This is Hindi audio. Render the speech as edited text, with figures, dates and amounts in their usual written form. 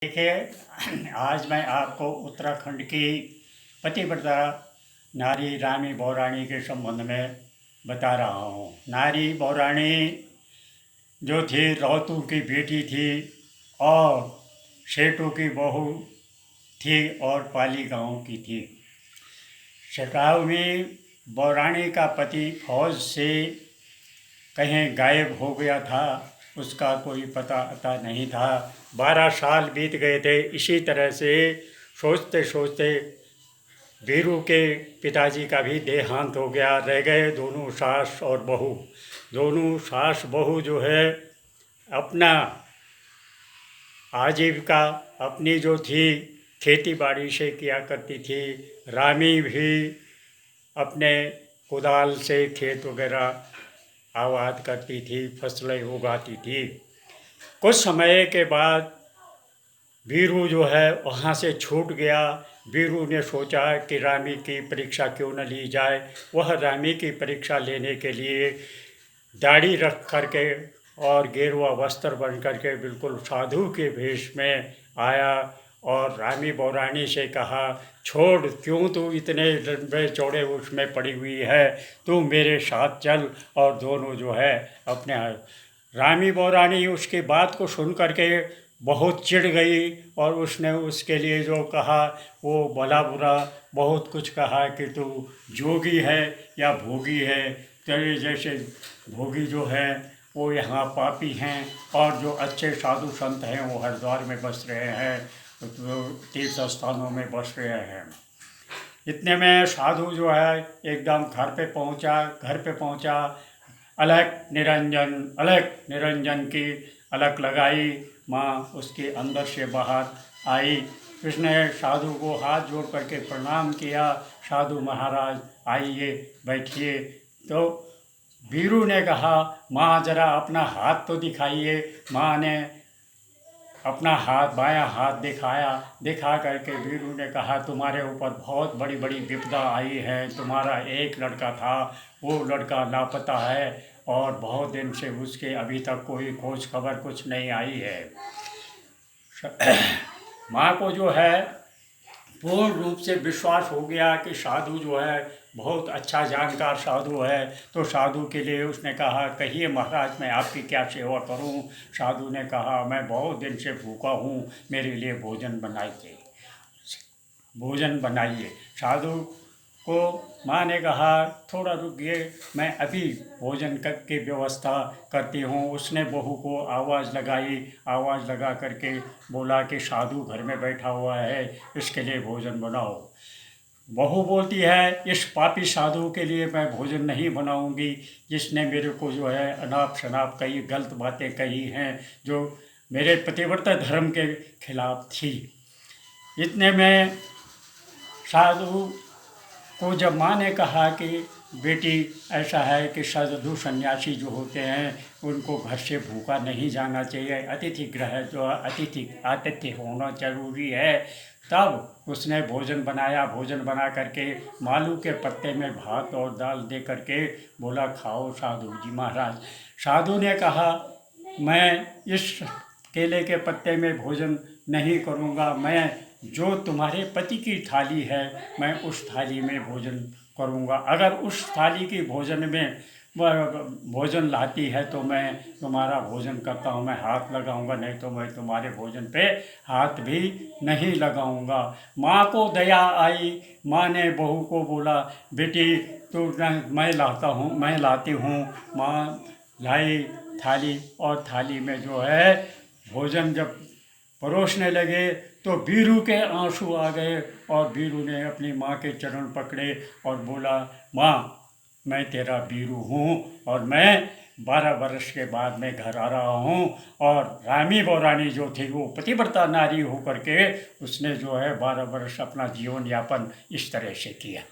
देखिए, आज मैं आपको उत्तराखंड की पतिव्रता नारी रामी बौराणी के संबंध में बता रहा हूँ। नारी बौराणी जो थी रौतू की बेटी थी और सेठू की बहू थी और पाली गांव की थी। शकावमी बौराणी का पति फौज से कहीं गायब हो गया था, उसका कोई पता नहीं था। 12 साल बीत गए थे। इसी तरह से सोचते सोचते वीरू के पिताजी का भी देहांत हो गया। रह गए दोनों सास और बहू। दोनों सास बहू जो है अपना आजीविका अपनी जो थी खेती बाड़ी से किया करती थी। रामी भी अपने कुदाल से खेत वगैरह आबाद करती थी, फसलें उगाती थी। कुछ समय के बाद वीरू जो है वहाँ से छूट गया। वीरू ने सोचा कि रामी की परीक्षा क्यों न ली जाए। वह रामी की परीक्षा लेने के लिए दाढ़ी रख करके और गेरुआ वस्त्र बन करके बिल्कुल साधु के वेश में आया और रामी बौराणी से कहा, छोड़, क्यों तू इतने लंबे चौड़े उसमें पड़ी हुई है, तू मेरे साथ चल। और दोनों जो है अपने रामी बौराणी उसकी बात को सुन करके बहुत चिढ़ गई और उसने उसके लिए जो कहा वो भला बुरा बहुत कुछ कहा कि तू जोगी है या भोगी है। तेरे जैसे भोगी जो है वो यहाँ पापी हैं और जो अच्छे साधु संत हैं वो हरिद्वार में बस रहे हैं, तो तीर्थ स्थानों में बस रहे हैं। इतने में साधु जो है एकदम घर पे पहुँचा। अलग निरंजन की अलग लगाई। माँ उसके अंदर से बाहर आई। उसने साधु को हाथ जोड़ करके प्रणाम किया। साधु महाराज आइए, बैठिए। तो वीरू ने कहा, माँ जरा अपना हाथ तो दिखाइए। माँ ने अपना हाथ, बायां हाथ दिखा करके वीरू ने कहा, तुम्हारे ऊपर बहुत बड़ी बड़ी विपदा आई है। तुम्हारा एक लड़का था, वो लड़का लापता है और बहुत दिन से उसके अभी तक कोई खोज खबर कुछ नहीं आई है। माँ को जो है पूर्ण रूप से विश्वास हो गया कि साधु जो है बहुत अच्छा जानकार साधु है। तो साधु के लिए उसने कहा, कहिए महाराज मैं आपकी क्या सेवा करूं। साधु ने कहा, मैं बहुत दिन से भूखा हूं, मेरे लिए भोजन बनाइए। साधु को माँ ने कहा, थोड़ा रुकिए, मैं अभी भोजन की व्यवस्था करती हूँ। उसने बहू को आवाज़ लगा करके बोला कि साधु घर में बैठा हुआ है, इसके लिए भोजन बनाओ। बहू बोलती है, इस पापी साधु के लिए मैं भोजन नहीं बनाऊंगी, जिसने मेरे को जो है अनाप शनाप कई गलत बातें कही हैं जो मेरे पतिव्रता धर्म के खिलाफ थी। इतने में साधु को जब माँ ने कहा कि बेटी ऐसा है कि साधु सन्यासी जो होते हैं उनको घर से भूखा नहीं जाना चाहिए, अतिथि गृह जो आतिथ्य होना जरूरी है। तब उसने भोजन बना करके मालू के पत्ते में भात और दाल दे करके बोला, खाओ साधु जी महाराज। साधु ने कहा, मैं इस केले के पत्ते में भोजन नहीं करूँगा, मैं जो तुम्हारे पति की थाली है मैं उस थाली में भोजन करूँगा। अगर उस थाली की भोजन लाती है तो मैं तुम्हारा भोजन करता हूँ, मैं हाथ लगाऊंगा, नहीं तो मैं तुम्हारे भोजन पे हाथ भी नहीं लगाऊंगा। माँ को दया आई। माँ ने बहू को बोला, बेटी तू मैं लाती हूँ। माँ लाई थाली और थाली में जो है भोजन जब परोसने लगे तो वीरू के आंसू आ गए और वीरू ने अपनी माँ के चरण पकड़े और बोला, माँ मैं तेरा वीरू हूँ और मैं 12 वर्ष के बाद मैं घर आ रहा हूँ। और रामी बौराणी जो थी वो पतिव्रता नारी होकर के उसने जो है 12 वर्ष अपना जीवन यापन इस तरह से किया।